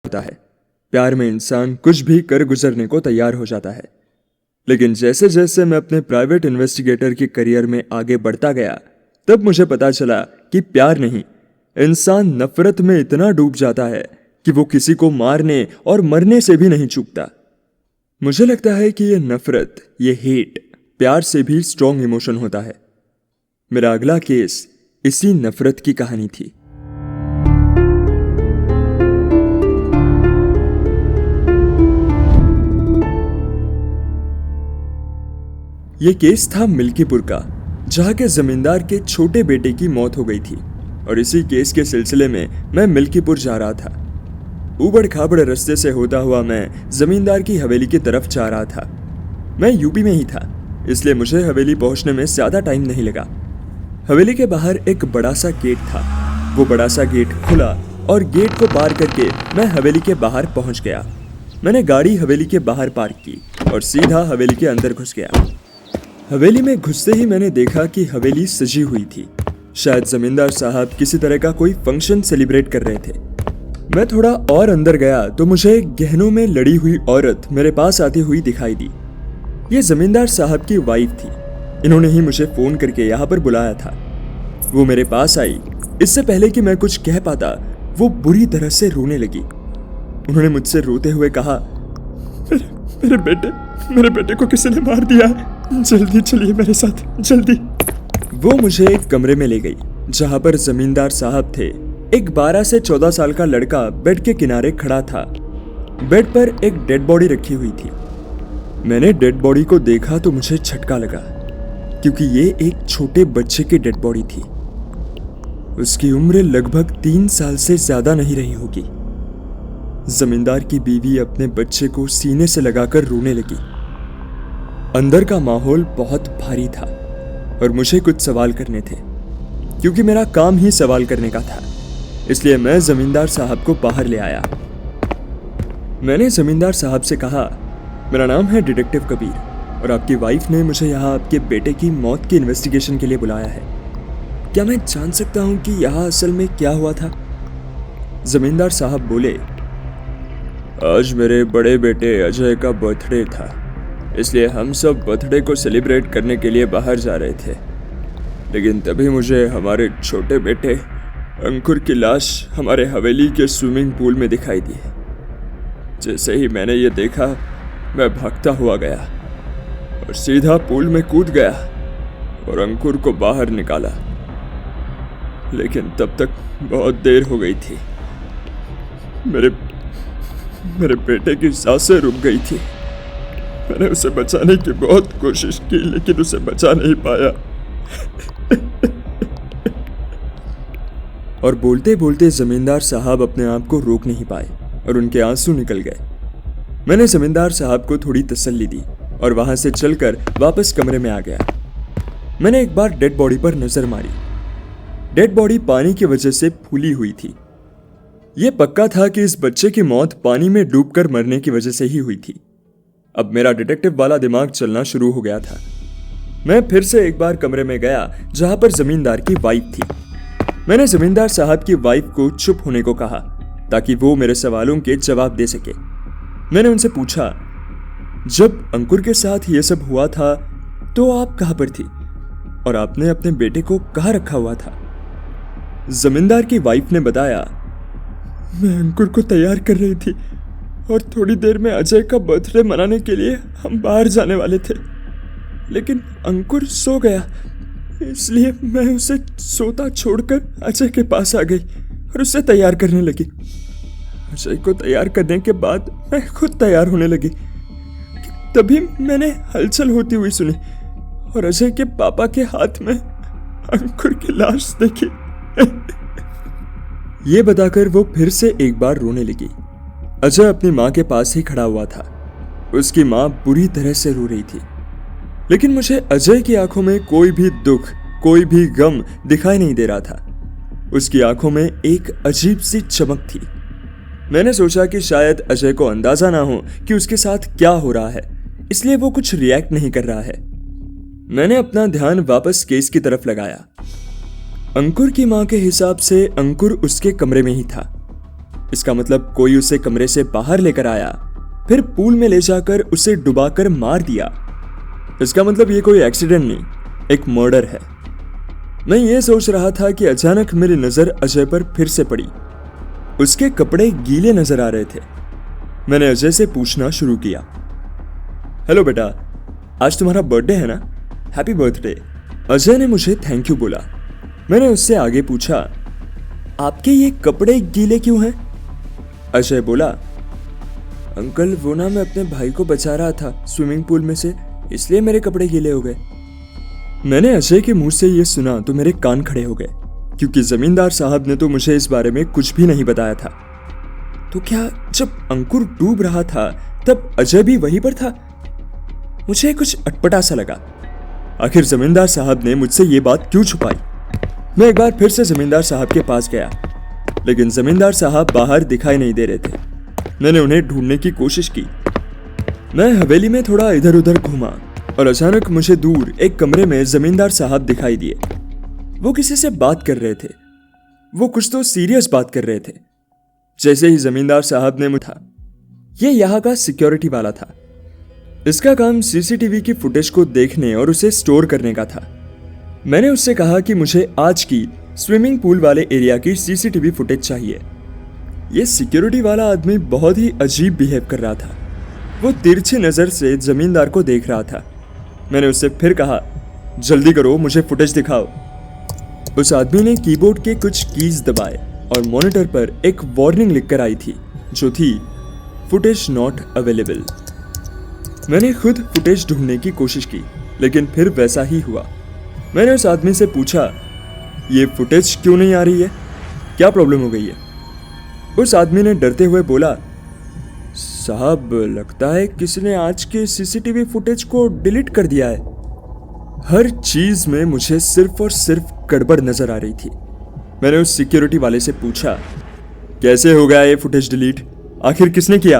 होता है। प्यार में इंसान कुछ भी कर गुजरने को तैयार हो जाता है। लेकिन जैसे जैसे मैं अपने प्राइवेट इन्वेस्टिगेटर के करियर में आगे बढ़ता गया, तब मुझे पता चला कि प्यार नहीं, इंसान नफरत में इतना डूब जाता है कि वो किसी को मारने और मरने से भी नहीं चूकता। मुझे लगता है कि ये नफरत, ये हेट, प्यार से भी स्ट्रॉन्ग इमोशन होता है। मेरा अगला केस इसी नफरत की कहानी थी। ये केस था मिल्कीपुर का, जहां के जमींदार के छोटे बेटे की मौत हो गई थी। और इसी केस के सिलसिले में मैं मिल्कीपुर जा रहा था। ऊबड़ खाबड़ रास्ते से होता हुआ मैं जमींदार की हवेली की तरफ जा रहा था। मैं यूपी में ही था, इसलिए मुझे हवेली पहुंचने में ज्यादा टाइम नहीं लगा। हवेली के बाहर एक बड़ा सा गेट था। वो बड़ा सा गेट खुला और गेट को पार करके मैं हवेली के बाहर पहुंच गया। मैंने गाड़ी हवेली के बाहर पार्क की और सीधा हवेली के अंदर घुस गया। हवेली में घुसते ही मैंने देखा कि हवेली सजी हुई थी। शायद जमींदार साहब किसी तरह का कोई फंक्शन सेलिब्रेट कर रहे थे। मैं थोड़ा और अंदर गया तो मुझे गहनों में लड़ी हुई औरत मेरे पास आती हुई दिखाई दी। ये जमींदार साहब की वाइफ थी। इन्होंने ही मुझे फोन करके यहाँ पर बुलाया था। वो मेरे पास आई। इससे पहले कि मैं कुछ कह पाता, वो बुरी तरह से रोने लगी। उन्होंने मुझसे रोते हुए कहा, मेरे बेटे को किसी ने मार दिया है, जल्दी चलिए मेरे साथ, जल्दी। वो मुझे एक कमरे में ले गई, जहां पर जमींदार साहब थे। एक 12 से 14 साल का लड़का बेड के किनारे खड़ा था। बेड पर एक डेड बॉडी रखी हुई थी। मैंने डेड बॉडी को देखा तो मुझे झटका लगा, क्योंकि ये एक छोटे बच्चे की डेड बॉडी थी। उसकी उम्र लगभग 3 साल से ज्यादा नहीं रही होगी। जमींदार की बीवी अपने बच्चे को सीने से लगाकर रोने लगी। अंदर का माहौल बहुत भारी था और मुझे कुछ सवाल करने थे, क्योंकि मेरा काम ही सवाल करने का था। इसलिए मैं जमींदार साहब को बाहर ले आया। मैंने जमींदार साहब से कहा, मेरा नाम है डिटेक्टिव कबीर और आपकी वाइफ ने मुझे यहाँ आपके बेटे की मौत की इन्वेस्टिगेशन के लिए बुलाया है। क्या मैं जान सकता हूँ कि यहाँ असल में क्या हुआ था? जमींदार साहब बोले, आज मेरे बड़े बेटे अजय का बर्थडे था, इसलिए हम सब बर्थडे को सेलिब्रेट करने के लिए बाहर जा रहे थे। लेकिन तभी मुझे हमारे छोटे बेटे अंकुर की लाश हमारे हवेली के स्विमिंग पूल में दिखाई दी। जैसे ही मैंने ये देखा, मैं भागता हुआ गया और सीधा पूल में कूद गया और अंकुर को बाहर निकाला। लेकिन तब तक बहुत देर हो गई थी। मेरे बेटे की सांसें रुक गई थी। मैंने उसे बचाने की बहुत कोशिश की, लेकिन उसे बचा नहीं पाया। और बोलते बोलते जमींदार साहब अपने आप को रोक नहीं पाए और उनके आंसू निकल गए। मैंने जमींदार साहब को थोड़ी तसल्ली दी और वहां से चलकर वापस कमरे में आ गया। मैंने एक बार डेड बॉडी पर नजर मारी। डेड बॉडी पानी की वजह से फूली हुई थी। यह पक्का था कि इस बच्चे की मौत पानी में डूबकर मरने की वजह से ही हुई थी। अब मेरा डिटेक्टिव वाला दिमाग चलना शुरू हो गया था। मैं फिर से एक बार कमरे में गया जहां पर जमींदार की वाइफ थी। मैंने जमींदार साहब की वाइफ को चुप होने को कहा ताकि वो मेरे सवालों के जवाब दे सके। मैंने उनसे पूछा, जब अंकुर के साथ ये सब हुआ था तो आप कहां पर थी और आपने अपने बेटे को कहां रखा हुआ था? जमींदार की वाइफ ने बताया, मैं अंकुर को तैयार कर रही थी और थोड़ी देर में अजय का बर्थडे मनाने के लिए हम बाहर जाने वाले थे, लेकिन अंकुर सो गया, इसलिए मैं उसे सोता छोड़कर अजय के पास आ गई और उसे तैयार करने लगी। अजय को तैयार करने के बाद मैं खुद तैयार होने लगी। तभी मैंने हलचल होती हुई सुनी और अजय के पापा के हाथ में अंकुर की लाश देखी। ये बताकर वो फिर से एक बार रोने लगी। अजय अपनी माँ के पास ही खड़ा हुआ था। उसकी माँ बुरी तरह से रो रही थी, लेकिन मुझे अजय की आंखों में कोई भी दुख, कोई भी गम दिखाई नहीं दे रहा था। उसकी आंखों में एक अजीब सी चमक थी। मैंने सोचा कि शायद अजय को अंदाजा ना हो कि उसके साथ क्या हो रहा है, इसलिए वो कुछ रिएक्ट नहीं कर रहा है। मैंने अपना ध्यान वापस केस की तरफ लगाया। अंकुर की मां के हिसाब से अंकुर उसके कमरे में ही था। इसका मतलब कोई उसे कमरे से बाहर लेकर आया, फिर पूल में ले जाकर उसे डुबाकर मार दिया। इसका मतलब ये कोई एक्सीडेंट नहीं, एक मर्डर है। मैं ये सोच रहा था कि अचानक मेरी नजर अजय पर फिर से पड़ी। उसके कपड़े गीले नजर आ रहे थे। मैंने अजय से पूछना शुरू किया, हेलो बेटा, आज तुम्हारा बर्थडे है ना? Happy birthday. अजय ने मुझे थैंक यू बोला। मैंने उससे आगे पूछा, आपके ये कपड़े गीले क्यों हैं? अजय बोला, अंकल वो ना मैं अपने भाई को बचा रहा था स्विमिंग पूल में से, इसलिए मेरे कपड़े गीले हो गए। मैंने अजय के मुंह से ये सुना तो मेरे कान खड़े हो गए, क्योंकि जमींदार साहब ने तो मुझे इस बारे में कुछ भी नहीं बताया था। तो क्या जब अंकुर डूब रहा था तब अजय भी वहीं पर था? मुझे कुछ अटपटा सा लगा। आखिर जमींदार साहब ने मुझसे ये बात क्यों छुपाई? मैं एक बार फिर से जमींदार साहब के पास गया, लेकिन जमींदार साहब बाहर दिखाई नहीं दे रहे थे। मैंने उन्हें ढूंढने की कोशिश की। मैं हवेली में थोड़ा इधर उधर घूमा और अचानक मुझे दूर एक कमरे में जमींदार साहब दिखाई दिए। वो किसी से बात कर रहे थे। वो कुछ तो सीरियस बात कर रहे थे। जैसे ही जमींदार साहब ने मुझे, ये यहाँ का सिक्योरिटी वाला था। इसका काम सीसीटीवी की फुटेज को देखने और उसे स्टोर करने का था। मैंने उससे कहा कि मुझे आज की स्विमिंग पूल वाले एरिया की सीसीटीवी फुटेज चाहिए। ये सिक्योरिटी वाला आदमी बहुत ही अजीब बिहेव कर रहा था। वो तिरछी नजर से जमींदार को देख रहा था। मैंने उससे फिर कहा, जल्दी करो, मुझे फुटेज दिखाओ। उस आदमी ने कीबोर्ड के कुछ कीज दबाए और मॉनिटर पर एक वार्निंग लिखकर आई थी, जो थी फुटेज नॉट अवेलेबल। मैंने खुद फुटेज ढूंढने की कोशिश की, लेकिन फिर वैसा ही हुआ। मैंने उस आदमी से पूछा, ये फुटेज क्यों नहीं आ रही है? क्या प्रॉब्लम हो गई है? उस आदमी ने डरते हुए बोला, साहब लगता है किसी ने आज के सीसीटीवी फुटेज को डिलीट कर दिया है। हर चीज में मुझे सिर्फ और सिर्फ गड़बड़ नजर आ रही थी। मैंने उस सिक्योरिटी वाले से पूछा, कैसे हो गया ये फुटेज डिलीट? आखिर किसने किया?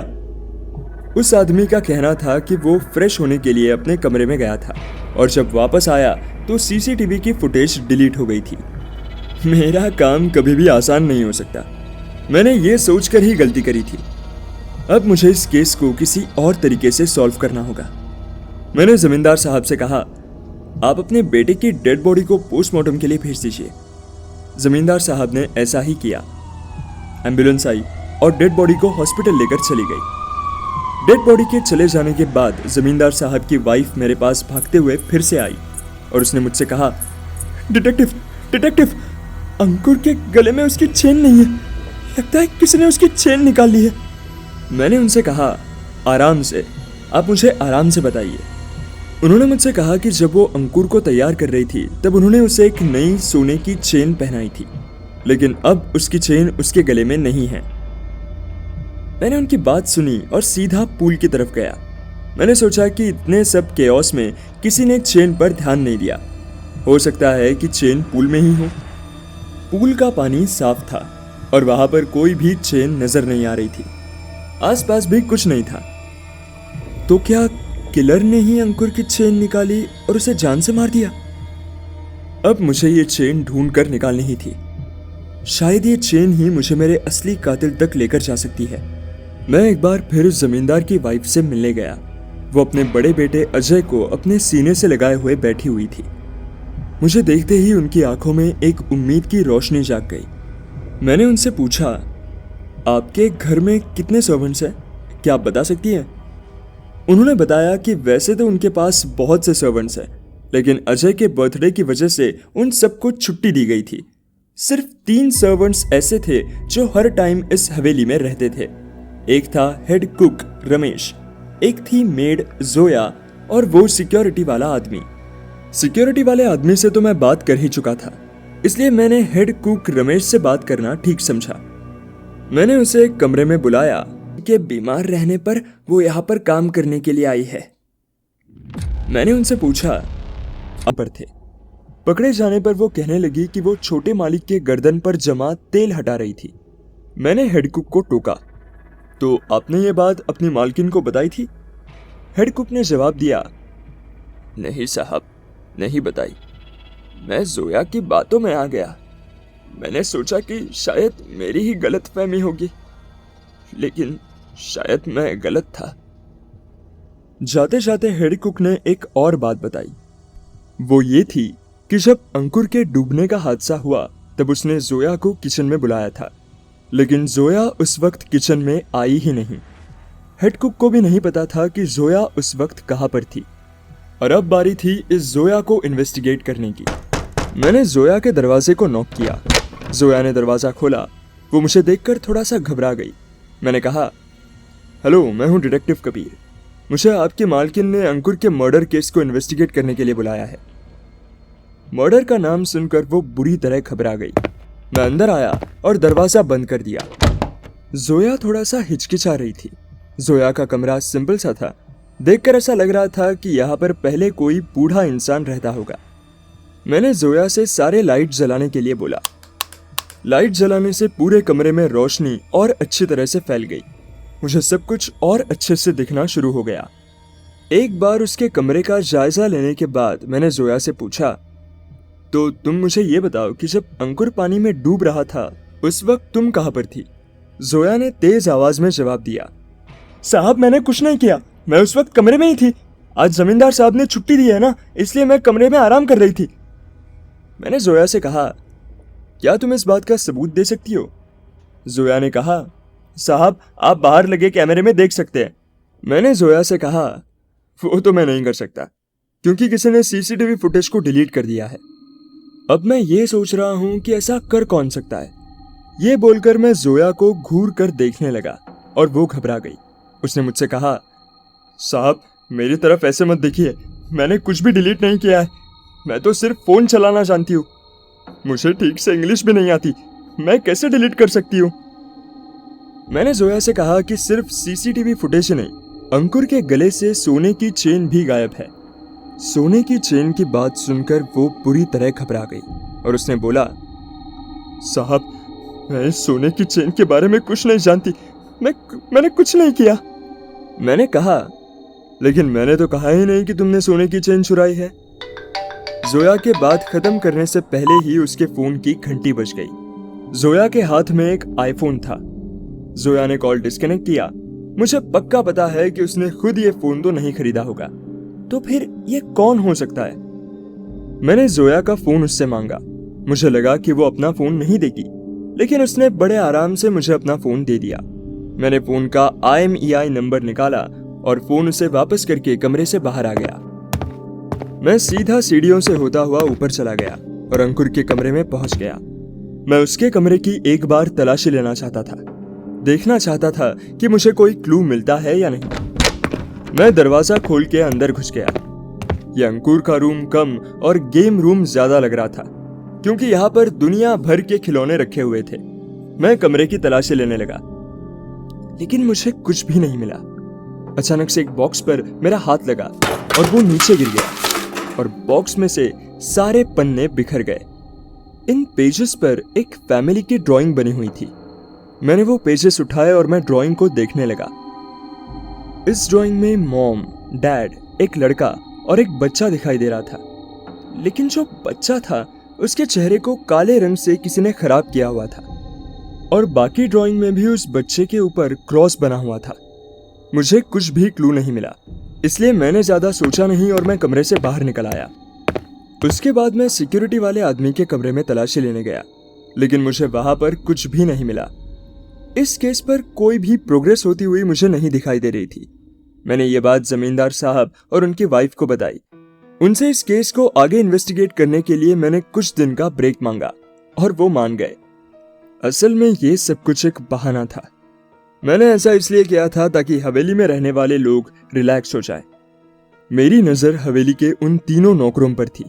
उस आदमी का कहना था कि वो फ्रेश होने के लिए अपने कमरे में गया था और जब वापस आया तो सीसीटीवी की फुटेज डिलीट हो गई थी। मेरा काम कभी भी आसान नहीं हो सकता। मैंने ये सोचकर ही गलती करी थी। अब मुझे इस केस को किसी और तरीके से सॉल्व करना होगा। मैंने जमींदार साहब से कहा, आप अपने बेटे की डेड बॉडी को पोस्टमार्टम के लिए भेज दीजिए। जमींदार साहब ने ऐसा ही किया। एम्बुलेंस आई और डेड बॉडी को हॉस्पिटल लेकर चली गई। डेड बॉडी के चले जाने के बाद जमींदार साहब की वाइफ मेरे पास भागते हुए फिर से आई और उसने मुझसे कहा, डिटेक्टिव डिटेक्टिव, अंकुर के गले में उसकी चेन नहीं है। लगता है किसी ने उसकी चेन निकाल ली है। मैंने उनसे कहा, आराम से, आप मुझे आराम से बताइए। उन्होंने मुझसे कहा कि जब वो अंकुर को तैयार कर रही थी तब उन्होंने उसे एक नई सोने की चेन पहनाई थी, लेकिन अब उसकी चेन उसके गले में नहीं है। मैंने उनकी बात सुनी और सीधा पूल की तरफ गया। मैंने सोचा कि इतने सब केओस में किसी ने चेन पर ध्यान नहीं दिया। हो सकता है कि चेन पूल में ही हो। पूल का पानी साफ था और वहां पर कोई भी चेन नजर नहीं आ रही थी। आसपास भी कुछ नहीं था। तो क्या किलर ने ही अंकुर की चेन निकाली और उसे जान से मार दिया? अब मुझे ये चेन ढूंढ कर निकालनी ही थी। शायद ये चेन ही मुझे मेरे असली कातिल तक लेकर जा सकती है। मैं एक बार फिर उस जमींदार की वाइफ से मिलने गया। वो अपने बड़े बेटे अजय को अपने सीने से लगाए हुए बैठी हुई थी। मुझे देखते ही उनकी आंखों में एक उम्मीद की रोशनी जाग गई। मैंने उनसे पूछा, आपके घर में कितने सर्वेंट्स हैं? क्या आप बता सकती हैं? उन्होंने बताया कि वैसे तो उनके पास बहुत से सर्वेंट्स हैं, लेकिन अजय के बर्थडे की वजह से उन सबको छुट्टी दी गई थी। सिर्फ 3 सर्वेंट्स ऐसे थे जो हर टाइम इस हवेली में रहते थे। एक था हेड कुक रमेश, एक थी मेड जोया और वो सिक्योरिटी वाला आदमी। सिक्योरिटी वाले आदमी से तो मैं बात कर ही चुका था, इसलिए मैंने हेड कुक रमेश से बात करना ठीक समझा। मैंने उसे एक कमरे में बुलाया कि बीमार रहने पर वो यहाँ पर काम करने के लिए आई है। मैंने उनसे पूछा, आप पर थे। पकड़े जाने पर वो कहने लगी कि वो छोटे मालिक के गर्दन पर जमा तेल हटा रही थी। मैंने हेड कुक को टोका, तो आपने ये बात अपनी मालकिन को बताई थी? हेड कुक ने जवाब दिया, नहीं साहब, नहीं बताई। मैं जोया की बातों में आ गया। मैंने सोचा कि शायद मेरी ही गलतफहमी होगी। लेकिन शायद मैं गलत था। जाते जाते हेड कुक ने एक और बात बताई। वो ये थी कि जब अंकुर के डूबने का हादसा हुआ तब उसने जोया को किचन में बुलाया था, लेकिन जोया उस वक्त किचन में आई ही नहीं। हेड कुक को भी नहीं पता था कि जोया उस वक्त कहां पर थी। और अब बारी थी इस जोया को इन्वेस्टिगेट करने की। मैंने जोया के दरवाजे को नॉक किया। जोया ने दरवाजा खोला। वो मुझे देखकर थोड़ा सा घबरा गई। मैंने कहा, हेलो, मैं हूं डिटेक्टिव कबीर। मुझे आपकी मालकिन ने अंकुर के मर्डर केस को इन्वेस्टिगेट करने के लिए बुलाया है। मर्डर का नाम सुनकर वो बुरी तरह घबरा गई। मैं अंदर आया और दरवाजा बंद कर दिया। जोया थोड़ा सा हिचकिचा रही थी। जोया का कमरा सिंपल सा था। देखकर ऐसा लग रहा था कि यहाँ पर पहले कोई बूढ़ा इंसान रहता होगा। मैंने जोया से सारे लाइट जलाने के लिए बोला। लाइट जलाने से पूरे कमरे में रोशनी और अच्छी तरह से फैल गई। मुझे सब कुछ और अच्छे से दिखना शुरू हो गया। एक बार उसके कमरे का जायजा लेने के बाद मैंने जोया से पूछा, तो तुम मुझे ये बताओ कि जब अंकुर पानी में डूब रहा था उस वक्त तुम कहां पर थी? जोया ने तेज आवाज में जवाब दिया, साहब मैंने कुछ नहीं किया, मैं उस वक्त कमरे में ही थी। आज जमींदार साहब ने छुट्टी दी है ना, इसलिए मैं कमरे में आराम कर रही थी। मैंने जोया से कहा, क्या तुम इस बात का सबूत दे सकती हो? जोया ने कहा, साहब आप बाहर लगे कैमरे में देख सकते हैं। मैंने जोया से कहा, वो तो मैं नहीं कर सकता क्योंकि किसी ने सीसीटीवी फुटेज को डिलीट कर दिया है। अब मैं ये सोच रहा हूं कि ऐसा कर कौन सकता है। ये बोलकर मैं जोया को घूर कर देखने लगा और वो घबरा गई। उसने मुझसे कहा, साहब मेरी तरफ ऐसे मत देखिए, मैंने कुछ भी डिलीट नहीं किया है। मैं तो सिर्फ फोन चलाना जानती हूँ। मुझे ठीक से इंग्लिश भी नहीं आती, मैं कैसे डिलीट कर सकती हूँ? मैंने जोया से कहा कि सिर्फ सीसीटीवी फुटेज नहीं, अंकुर के गले से सोने की चेन भी गायब है। सोने की चेन की बात सुनकर वो पूरी तरह घबरा गई और उसने बोला, साहब मैं इस सोने की चेन के बारे में कुछ नहीं जानती, मैंने कुछ नहीं किया। मैंने कहा, लेकिन मैंने तो कहा ही नहीं कि तुमने सोने की चेन चुराई है। जोया के बात खत्म करने से पहले ही उसके फोन की घंटी बज गई। जोया के हाथ में एक आईफोन था। जोया ने कॉल डिस्कनेक्ट किया। मुझे पक्का पता है कि उसने खुद ये फोन तो नहीं खरीदा होगा, तो फिर ये कौन हो सकता है? मैंने जोया का फोन उससे मांगा। मुझे लगा कि वो अपना फोन नहीं देगी, लेकिन उसने बड़े आराम से मुझे अपना फोन दे दिया। मैंने फोन का IMEI नंबर निकाला और फोन उसे वापस करके कमरे से बाहर आ गया। मैं सीधा सीढ़ियों से होता हुआ ऊपर चला गया और अंकुर के कमरे में पहुंच गया। मैं उसके कमरे की एक बार तलाशी लेना चाहता था, देखना चाहता था कि मुझे कोई क्लू मिलता है या नहीं। मैं दरवाजा खोल के अंदर घुस गया। यह अंकुर का रूम कम और गेम रूम ज्यादा लग रहा था, क्योंकि यहाँ पर दुनिया भर के खिलौने रखे हुए थे। मैं कमरे की तलाशी लेने लगा, लेकिन मुझे कुछ भी नहीं मिला। अचानक से एक बॉक्स पर मेरा हाथ लगा और वो नीचे गिर गया और बॉक्स में से सारे पन्ने बिखर गए। इन पेजेस पर एक फैमिली की ड्राइंग बनी हुई थी। मैंने वो पेजेस उठाए और मैं ड्राइंग को देखने लगा। इस ड्राइंग में मॉम, डैड, एक लड़का और एक बच्चा दिखाई दे रहा था, लेकिन जो बच्चा था उसके चेहरे को काले रंग से किसी ने खराब किया हुआ था और बाकी ड्राइंग में भी उस बच्चे के ऊपर क्रॉस बना हुआ था। मुझे कुछ भी क्लू नहीं मिला, इसलिए मैंने ज्यादा सोचा नहीं और मैं कमरे से बाहर निकल आया। उसके बाद मैं सिक्योरिटी वाले आदमी के कमरे में तलाशी लेने गया, लेकिन मुझे वहां पर कुछ भी नहीं मिला। इस केस पर कोई भी प्रोग्रेस होती हुई मुझे नहीं दिखाई दे रही थी। मैंने ये बात जमींदार साहब और उनकी वाइफ को बताई। उनसे इस केस को आगे इन्वेस्टिगेट करने के लिए मैंने कुछ दिन का ब्रेक मांगा और वो मान गए। असल में ये सब कुछ एक बहाना था। मैंने ऐसा इसलिए किया था ताकि हवेली में रहने वाले लोग रिलैक्स हो जाए। मेरी नजर हवेली के उन तीनों नौकरों पर थी।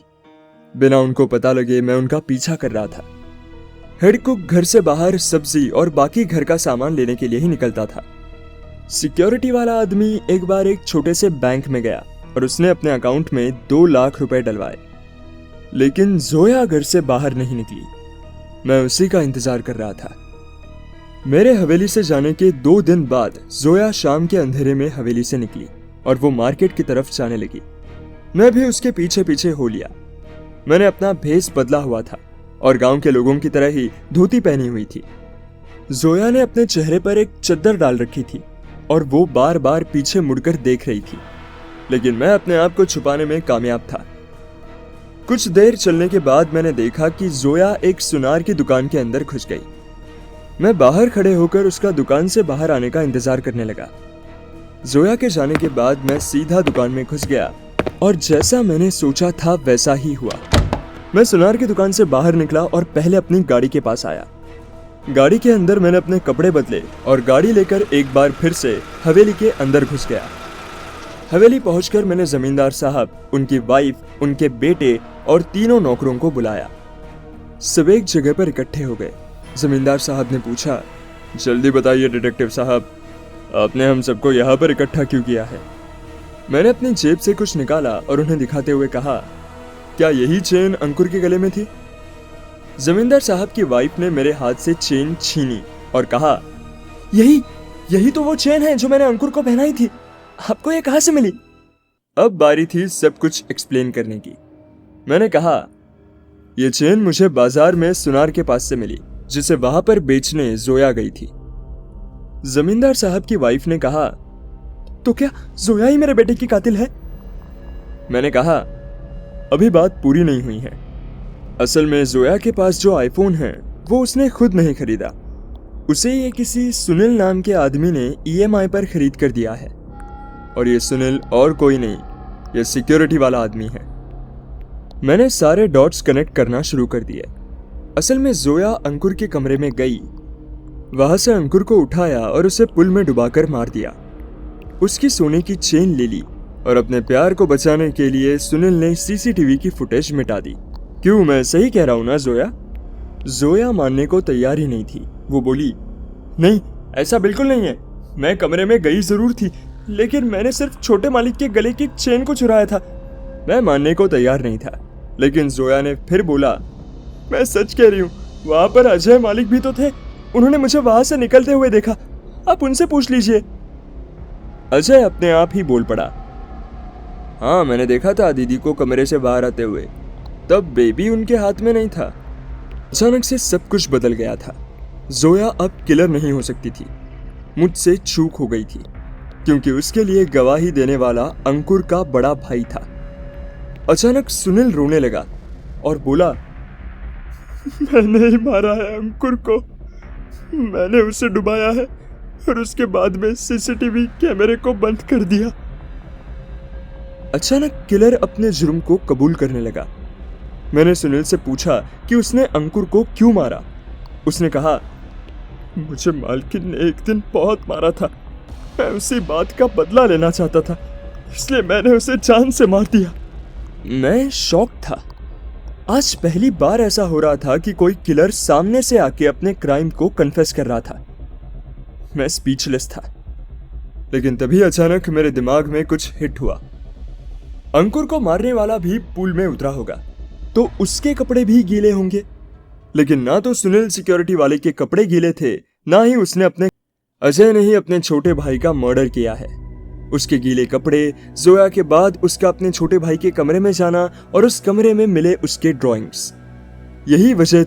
बिना उनको पता लगे मैं उनका पीछा कर रहा था। हेड कुक घर से बाहर सब्जी और बाकी घर का सामान लेने के लिए ही निकलता था। सिक्योरिटी वाला आदमी एक बार एक छोटे से बैंक में गया और उसने अपने अकाउंट में 2 लाख रुपए डलवाए, लेकिन जोया घर से बाहर नहीं निकली। मैं उसी का इंतजार कर रहा था। मेरे हवेली से जाने के 2 दिन बाद जोया शाम के अंधेरे में हवेली से निकली और वो मार्केट की तरफ जाने लगी। मैं भी उसके पीछे पीछे हो लिया। मैंने अपना भेष बदला हुआ था और गांव के लोगों की तरह ही धोती पहनी हुई थी। जोया ने अपने चेहरे पर एक चद्दर डाल रखी थी और वो बार बार पीछे मुड़कर देख रही थी, लेकिन मैं अपने आप को छुपाने में कामयाब था। कुछ देर चलने के बाद मैंने देखा कि जोया एक सुनार की दुकान के अंदर घुस गई। मैं बाहर खड़े होकर उसका दुकान से बाहर आने का इंतजार करने लगा। जोया के जाने के बाद मैं सीधा दुकान में घुस गया और जैसा मैंने सोचा था वैसा ही हुआ। मैं सुनार की दुकान से बाहर निकला और पहले अपनी गाड़ी के पास आया। गाड़ी के अंदर मैंने अपने कपड़े बदले और गाड़ी लेकर एक बार फिर से हवेली के अंदर घुस गया। हवेली पहुंचकर मैंने जमींदार साहब, उनकी वाइफ, उनके बेटे और तीनों नौकरों को बुलाया। सब एक जगह पर इकट्ठे हो गए। जमींदार साहब ने पूछा, जल्दी बताइए डिटेक्टिव साहब, आपने हम सबको यहाँ पर इकट्ठा क्यों किया है? मैंने अपनी जेब से कुछ निकाला और उन्हें दिखाते हुए कहा, क्या यही चेन अंकुर के गले में थी? जमींदार साहब की वाइफ ने मेरे हाथ से चेन छीनी और कहा, यही तो वो चेन है जो मैंने अंकुर को पहनाई थी। आपको ये कहां से मिली? अब बारी थी सब कुछ एक्सप्लेन करने की। मैंने कहा, ये चेन मुझे बाजार में सुनार के पास से मिली, जिसे वहां पर बेचने जोया गई थी। जमींदार साहब की वाइफ ने कहा, तो क्या जोया ही मेरे बेटे की कातिल है? मैंने कहा, अभी बात पूरी नहीं हुई है। असल में जोया के पास जो आईफोन है वो उसने खुद नहीं खरीदा, उसे ये किसी सुनील नाम के आदमी ने ईएमआई पर खरीद कर दिया है। और ये सुनील और कोई नहीं, ये सिक्योरिटी वाला आदमी है। मैंने सारे डॉट्स कनेक्ट करना शुरू कर दिए। असल में जोया अंकुर के कमरे में गई, वहां से अंकुर को उठाया और उसे पुल में डुबाकर मार दिया। उसकी सोने की चेन ले ली और अपने प्यार को बचाने के लिए सुनील ने सीसीटीवी की फुटेज मिटा दी। क्यों, मैं सही कह रहा हूं ना जोया? जोया मानने को तैयार ही नहीं थी। वो बोली, नहीं, ऐसा बिल्कुल नहीं है। मैं कमरे में गई जरूर थी, लेकिन मैंने सिर्फ छोटे मालिक के गले की चेन को चुराया था। मैं मानने को तैयार नहीं था, लेकिन जोया ने फिर बोला, मैं सच कह रही हूँ, वहां पर अजय मालिक भी तो थे। उन्होंने मुझे वहां से निकलते हुए देखा, आप उनसे पूछ लीजिए। अजय अपने आप ही बोल पड़ा, हाँ, मैंने देखा था दीदी को कमरे से बाहर आते हुए, तब बेबी उनके हाथ में नहीं था। अचानक से सब कुछ बदल गया था। जोया अब किलर नहीं हो सकती थी। मुझसे चूक हो गई थी, क्योंकि उसके लिए गवाही देने वाला अंकुर का बड़ा भाई था। अचानक सुनील रोने लगा और बोला, मैंने ही मारा है अंकुर को, मैंने उसे डुबाया है और उसके बाद में सीसीटीवी कैमरे को बंद कर दिया। अचानक किलर अपने जुर्म को कबूल करने लगा। मैंने सुनील से पूछा कि उसने अंकुर को क्यों मारा। उसने कहा, मुझे मालकिन ने एक दिन बहुत मारा था, मैं उसी बात का बदला लेना चाहता था, इसलिए मैंने उसे जान से मार दिया। मैं शॉक था। आज पहली बार ऐसा हो रहा था कि कोई किलर सामने से आके अपने क्राइम को कन्फेस कर रहा था। मैं स्पीचलेस था, लेकिन तभी अचानक मेरे दिमाग में कुछ हिट हुआ। अंकुर को मारने वाला भी पूल में उतरा होगा, तो उसके कपड़े भी गीले होंगे, लेकिन ना तो सुनील सिक्योरिटी वाले के कपड़े गीले थे, ना ही उसने अजय ने ही अपने छोटे भाई का मर्डर किया है। उसके गीले कपड़े, जोया के बाद उसका अपने छोटे भाई के कमरे में जाना और उस कमरे में मिले उसके ड्राइंग्स, यही वजह